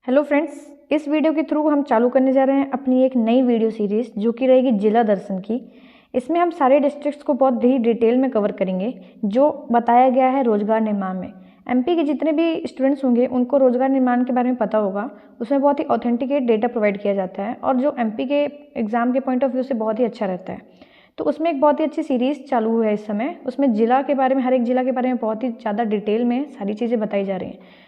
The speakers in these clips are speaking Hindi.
हेलो फ्रेंड्स, इस वीडियो के थ्रू हम चालू करने जा रहे हैं अपनी एक नई वीडियो सीरीज़ जो कि रहेगी जिला दर्शन की। इसमें हम सारे डिस्ट्रिक्ट्स को बहुत ही डिटेल में कवर करेंगे जो बताया गया है रोजगार निर्माण में। एमपी के जितने भी स्टूडेंट्स होंगे उनको रोजगार निर्माण के बारे में पता होगा। उसमें बहुत ही ऑथेंटिकेट डेटा प्रोवाइड किया जाता है और जो एमपी के एग्ज़ाम के पॉइंट ऑफ व्यू से बहुत ही अच्छा रहता है। तो उसमें एक बहुत ही अच्छी सीरीज़ चालू है इस समय। उसमें जिला के बारे में, हर एक जिला के बारे में बहुत ही ज़्यादा डिटेल में सारी चीज़ें बताई जा रही हैं।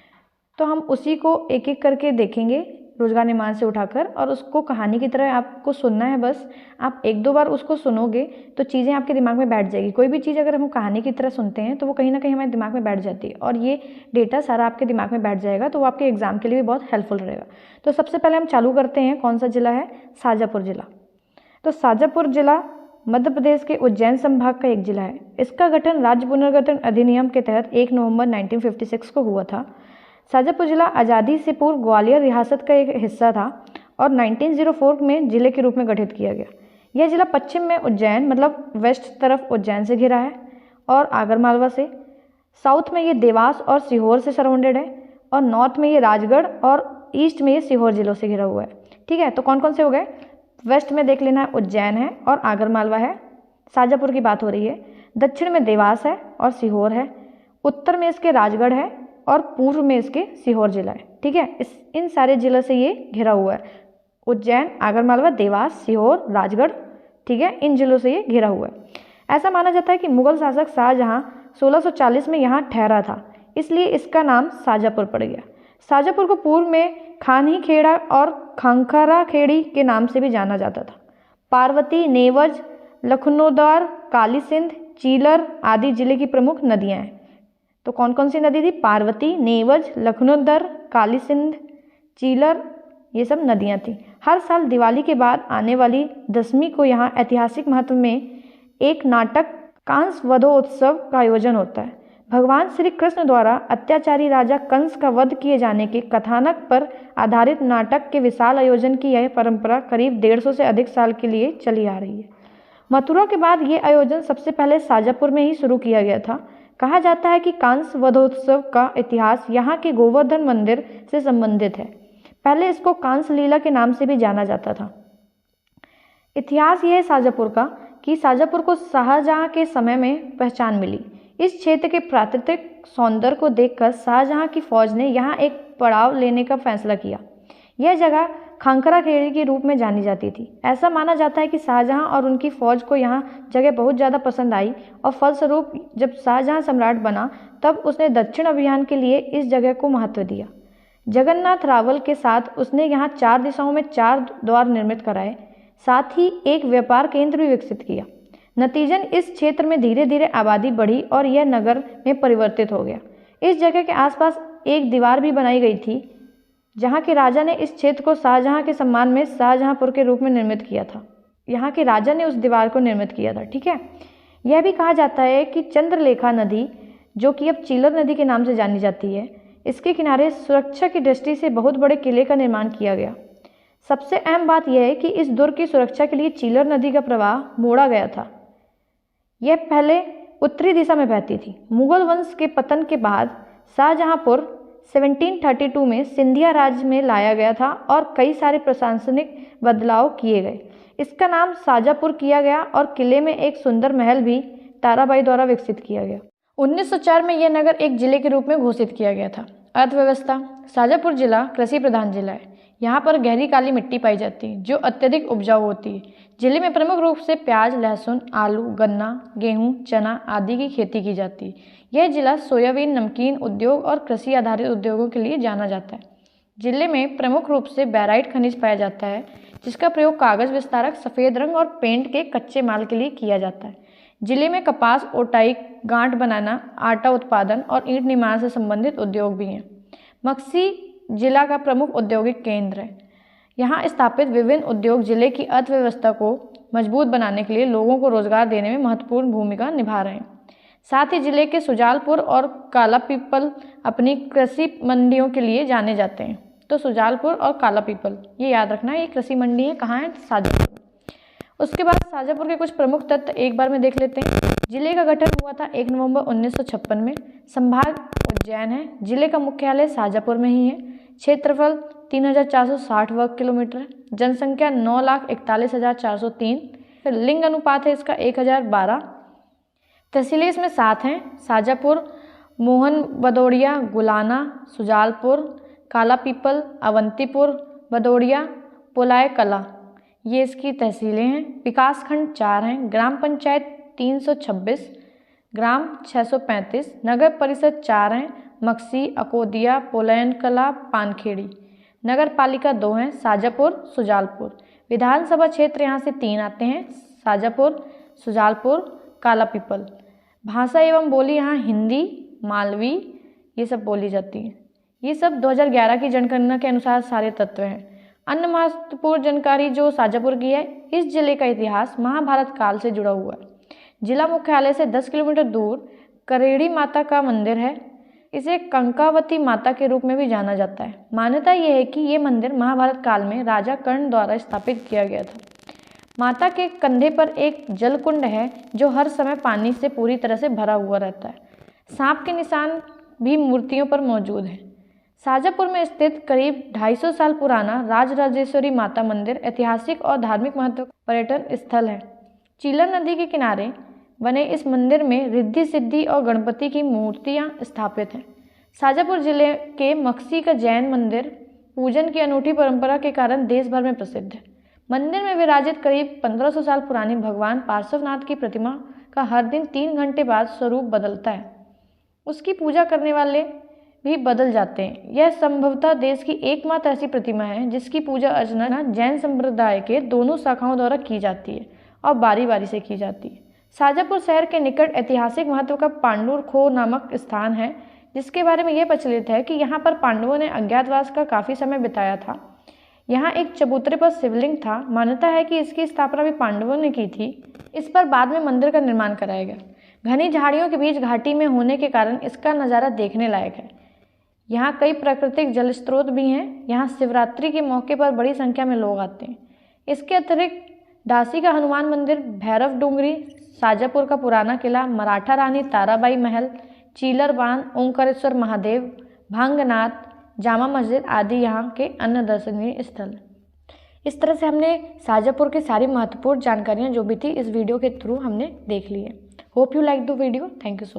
तो हम उसी को एक एक करके देखेंगे रोजगार निर्माण से उठाकर, और उसको कहानी की तरह आपको सुनना है। बस आप एक दो बार उसको सुनोगे तो चीज़ें आपके दिमाग में बैठ जाएगी। कोई भी चीज़ अगर हम कहानी की तरह सुनते हैं तो वो कहीं ना कहीं हमारे दिमाग में बैठ जाती है, और ये डेटा सारा आपके दिमाग में बैठ जाएगा तो वो आपके एग्जाम के लिए भी बहुत हेल्पफुल रहेगा। तो सबसे पहले हम चालू करते हैं। कौन सा जिला है? शाजापुर जिला। तो शाजापुर जिला मध्य प्रदेश के उज्जैन संभाग का एक जिला है। इसका गठन राज्य पुनर्गठन अधिनियम के तहत 1 नवंबर 1956 को हुआ था। शाजापुर जिला आज़ादी से पूर्व ग्वालियर रियासत का एक हिस्सा था और 1904 में जिले के रूप में गठित किया गया। यह जिला पश्चिम में उज्जैन मतलब वेस्ट तरफ उज्जैन से घिरा है और आगरमालवा से। साउथ में ये देवास और सीहोर से सराउंडेड है, और नॉर्थ में ये राजगढ़ और ईस्ट में ये सीहोर जिलों से घिरा हुआ है। ठीक है, तो कौन कौन से हो गए? वेस्ट में देख लेना, उज्जैन है और आगरमालवा है, शाजापुर की बात हो रही है। दक्षिण में देवास है और सीहोर है। उत्तर में इसके राजगढ़ है और पूर्व में इसके सीहोर जिला है। ठीक है, इन सारे जिलों से ये घिरा हुआ है। उज्जैन, आगरमालवा, देवास, सीहोर, राजगढ़, ठीक है, इन जिलों से ये घिरा हुआ है। ऐसा माना जाता है कि मुगल शासक शाहजहां 1640 में यहाँ ठहरा था, इसलिए इसका नाम शाजापुर पड़ गया। शाजापुर को पूर्व में खानही खेड़ा और खंखरा खेड़ी के नाम से भी जाना जाता था। पार्वती, नेवज, लखनौदार, काली सिंध, चीलर आदि जिले की प्रमुख नदियां हैं। तो कौन कौन सी नदी थी? पार्वती, नेवज, लखनौदर, काली सिंध, चीलर, ये सब नदियां थी। हर साल दिवाली के बाद आने वाली दशमी को यहाँ ऐतिहासिक महत्व में एक नाटक कंस वधोत्सव का आयोजन होता है। भगवान श्री कृष्ण द्वारा अत्याचारी राजा कंस का वध किए जाने के कथानक पर आधारित नाटक के विशाल आयोजन की यह परंपरा करीब 150 से अधिक साल के लिए चली आ रही है। मथुरा के बाद ये आयोजन सबसे पहले शाजापुर में ही शुरू किया गया था। कहा जाता है कि कंस वधोत्सव का इतिहास यहाँ के गोवर्धन मंदिर से संबंधित है। पहले इसको कंस लीला के नाम से भी जाना जाता था। इतिहास यह है शाजापुर का कि शाजापुर को शाहजहां के समय में पहचान मिली। इस क्षेत्र के प्राकृतिक सौंदर्य को देखकर शाहजहां की फौज ने यहाँ एक पड़ाव लेने का फैसला किया। यह जगह खंखरा खेड़ी के रूप में जानी जाती थी। ऐसा माना जाता है कि शाहजहां और उनकी फौज को यहाँ जगह बहुत ज़्यादा पसंद आई, और फलस्वरूप जब शाहजहां सम्राट बना तब उसने दक्षिण अभियान के लिए इस जगह को महत्व दिया। जगन्नाथ रावल के साथ उसने यहाँ 4 दिशाओं में 4 द्वार निर्मित कराए, साथ ही एक व्यापार केंद्र भी विकसित किया। नतीजन इस क्षेत्र में धीरे धीरे आबादी बढ़ी और यह नगर में परिवर्तित हो गया। इस जगह के आसपास एक दीवार भी बनाई गई थी, जहाँ के राजा ने इस क्षेत्र को शाहजहां के सम्मान में शाहजहांपुर के रूप में निर्मित किया था। यहाँ के राजा ने उस दीवार को निर्मित किया था। ठीक है, यह भी कहा जाता है कि चंद्रलेखा नदी, जो कि अब चीलर नदी के नाम से जानी जाती है, इसके किनारे सुरक्षा की दृष्टि से बहुत बड़े किले का निर्माण किया गया। सबसे अहम बात यह है कि इस दुर्ग की सुरक्षा के लिए चीलर नदी का प्रवाह मोड़ा गया था। यह पहले उत्तरी दिशा में बहती थी। मुगल वंश के पतन के बाद शाहजहांपुर 1732 में सिंधिया राज्य में लाया गया था और कई सारे प्रशासनिक बदलाव किए गए। इसका नाम शाजापुर किया गया और किले में एक सुंदर महल भी ताराबाई द्वारा विकसित किया गया। 1904 में यह नगर एक जिले के रूप में घोषित किया गया था। अर्थव्यवस्था: शाजापुर जिला कृषि प्रधान जिला है। यहाँ पर गहरी काली मिट्टी पाई जाती है जो अत्यधिक उपजाऊ होती है। जिले में प्रमुख रूप से प्याज, लहसुन, आलू, गन्ना, गेहूं, चना आदि की खेती की जाती है। यह जिला सोयाबीन, नमकीन उद्योग और कृषि आधारित उद्योगों के लिए जाना जाता है। जिले में प्रमुख रूप से बैराइट खनिज पाया जाता है, जिसका प्रयोग कागज विस्तारक, सफ़ेद रंग और पेंट के कच्चे माल के लिए किया जाता है। जिले में कपास, ओटाई, गांठ बनाना, आटा उत्पादन और ईंट निर्माण से संबंधित उद्योग भी हैं। मक्सी जिला का प्रमुख औद्योगिक केंद्र है। यहाँ स्थापित विभिन्न उद्योग जिले की अर्थव्यवस्था को मजबूत बनाने के लिए लोगों को रोजगार देने में महत्वपूर्ण भूमिका निभा रहे हैं। साथ ही जिले के सुजालपुर और कालापीपल अपनी कृषि मंडियों के लिए जाने जाते हैं। तो सुजालपुर और कालापीपल ये याद रखना, ये कृषि मंडी है। कहाँ है? शाजापुर। उसके बाद शाजापुर के कुछ प्रमुख तत्व एक बार में देख लेते हैं। जिले का गठन हुआ था 1 नवंबर 1956 में। संभाग उज्जैन है। जिले का मुख्यालय शाजापुर में ही है। क्षेत्रफल 3,460 वर्ग किलोमीटर है। जनसंख्या 9,41,403। फिर लिंग अनुपात है इसका 1,012। तहसीलें इसमें 7 हैं: शाजापुर, मोहन बदौड़िया, गुलाना, सुजालपुर, काला पीपल, अवंतीपुर, बदौड़िया, पोलाय कला, ये इसकी तहसीलें हैं। विकासखंड 4 हैं। ग्राम पंचायत 326, ग्राम 635, नगर परिषद 4 हैं: मक्सी, अकोदिया, पोलैन कला, पानखेड़ी। नगर पालिका 2 हैं: शाजापुर, सुजालपुर। विधानसभा क्षेत्र यहाँ से 3 आते हैं: शाजापुर, सुजालपुर, काला पीपल। भाषा एवं बोली यहाँ हिंदी, मालवी, ये सब बोली जाती है। ये सब 2011 की जनगणना के अनुसार सारे तत्व हैं। अन्य महत्वपूर्ण जानकारी जो शाजापुर की है, इस जिले का इतिहास महाभारत काल से जुड़ा हुआ है। जिला मुख्यालय से 10 किलोमीटर दूर करेड़ी माता का मंदिर है। इसे कंकावती माता के रूप में भी जाना जाता है। मान्यता यह है कि ये मंदिर महाभारत काल में राजा कर्ण द्वारा स्थापित किया गया था। माता के कंधे पर एक जलकुंड है जो हर समय पानी से पूरी तरह से भरा हुआ रहता है। सांप के निशान भी मूर्तियों पर मौजूद हैं। शाजापुर में स्थित करीब 250 साल पुराना राजराजेश्वरी माता मंदिर ऐतिहासिक और धार्मिक महत्व का पर्यटन स्थल है। चीलर नदी के किनारे बने इस मंदिर में रिद्धि सिद्धि और गणपति की मूर्तियां स्थापित हैं। शाजापुर जिले के मक्सी का जैन मंदिर पूजन की अनूठी परंपरा के कारण देश भर में प्रसिद्ध है। मंदिर में विराजित करीब 1500 साल पुरानी भगवान पार्श्वनाथ की प्रतिमा का हर दिन 3 घंटे बाद स्वरूप बदलता है। उसकी पूजा करने वाले भी बदल जाते हैं। यह संभवतः देश की एकमात्र ऐसी प्रतिमा है जिसकी पूजा अर्चना जैन संप्रदाय के दोनों शाखाओं द्वारा की जाती है और बारी बारी से की जाती है। शाजापुर शहर के निकट ऐतिहासिक महत्व का पांडुर खो नामक स्थान है, जिसके बारे में यह प्रचलित है कि यहाँ पर पांडवों ने अज्ञातवास का काफ़ी समय बिताया था। यहाँ एक चबूतरे पर शिवलिंग था। मान्यता है कि इसकी स्थापना भी पांडवों ने की थी। इस पर बाद में मंदिर का निर्माण कराया गया। घनी झाड़ियों के बीच घाटी में होने के कारण इसका नज़ारा देखने लायक है। यहाँ कई प्राकृतिक जल स्रोत भी हैं। यहाँ शिवरात्रि के मौके पर बड़ी संख्या में लोग आते हैं। इसके अतिरिक्त दासी का हनुमान मंदिर, भैरव डूंगरी, शाजापुर का पुराना किला, मराठा रानी ताराबाई महल, चीलर बांध, ओंकारेश्वर महादेव, भांगनाथ, जामा मस्जिद आदि यहाँ के अन्य दर्शनीय स्थल। इस तरह से हमने शाजापुर की सारी महत्वपूर्ण जानकारियाँ जो भी थी इस वीडियो के थ्रू हमने देख ली है। Hope you like the video. Thank you so much.